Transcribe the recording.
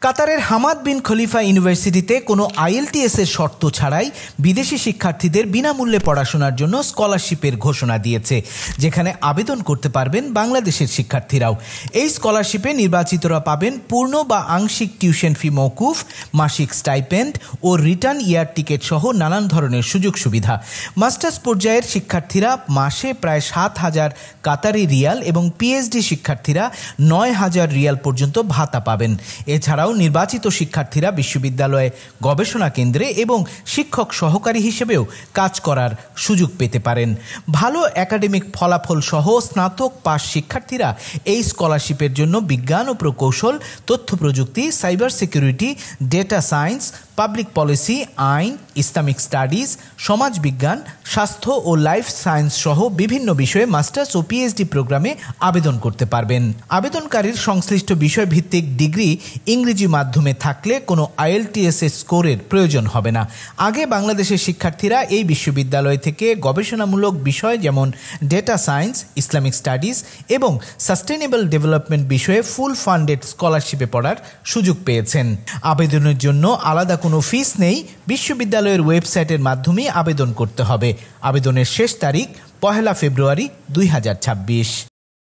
কাতারের Hamad bin খলিফা ইউনিভার্সিটিতে কোনো আইএলটিএস এর শর্ত ছাড়াই বিদেশি শিক্ষার্থীদের বিনামূল্যে পড়াশোনার জন্য স্কলারশিপের ঘোষণা দিয়েছে, যেখানে আবেদন করতে পারবেন বাংলাদেশের শিক্ষার্থীরাও। এই স্কলারশিপে নির্বাচিতরা পাবেন পূর্ণ বা আংশিক টিউশন ফি মওকুফ, মাসিক স্টাইপেন্ড ও রিটার্ন ইয়ার টিকিট সহ নানান ধরনের সুযোগ সুবিধা। মাস্টার্স পর্যায়ের শিক্ষার্থীরা মাসে প্রায় 7,000 কাতারি রিয়াল এবং পিএইচডি শিক্ষার্থীরা 9,000 রিয়াল পর্যন্ত ভাতা পাবেন। এছাড়াও নির্বাচিত শিক্ষার্থীরা বিশ্ববিদ্যালয়ে গবেষণা কেন্দ্রে এবং শিক্ষক সহকারী হিসেবেও কাজ করার সুযোগ পেতে পারেন। ভালো একাডেমিক ফলাফল সহ স্নাতক পাস শিক্ষার্থীরা এই স্কলারশিপের জন্য বিজ্ঞান ও প্রকৌশল, তথ্য প্রযুক্তি, cyber security, data science, public policy, আইন, ইসলামিক স্টাডিজ, সমাজবিজ্ঞান, স্বাস্থ্য ও লাইফ সায়েন্স সহ বিভিন্ন বিষয়ে মাস্টার্স ও পিএইচডি প্রোগ্রামে আবেদন করতে পারবেন। আবেদনকারীর সংশ্লিষ্ট বিষয়ভিত্তিক ডিগ্রি ইংরেজি মাধ্যমে থাকলে কোনো আইএলটিএস স্কোরের প্রয়োজন হবে না। আগে বাংলাদেশের শিক্ষার্থীরা এই বিশ্ববিদ্যালয় থেকে গবেষণামূলক বিষয় যেমন ডেটা সায়েন্স, ইসলামিক স্টাডিজ এবং সাস্টেনেবল ডেভেলপমেন্ট বিষয়ে ফুল ফান্ডেড স্কলারশিপে পড়ার সুযোগ পেয়েছেন। আবেদনের জন্য আলাদা কোনো ফিস নেই। বিশ্ববিদ্যালয়ের ওয়েবসাইটের মাধ্যমে আবেদন করতে হবে। আবেদনের শেষ তারিখ 1 ফেব্রুয়ারি 2026।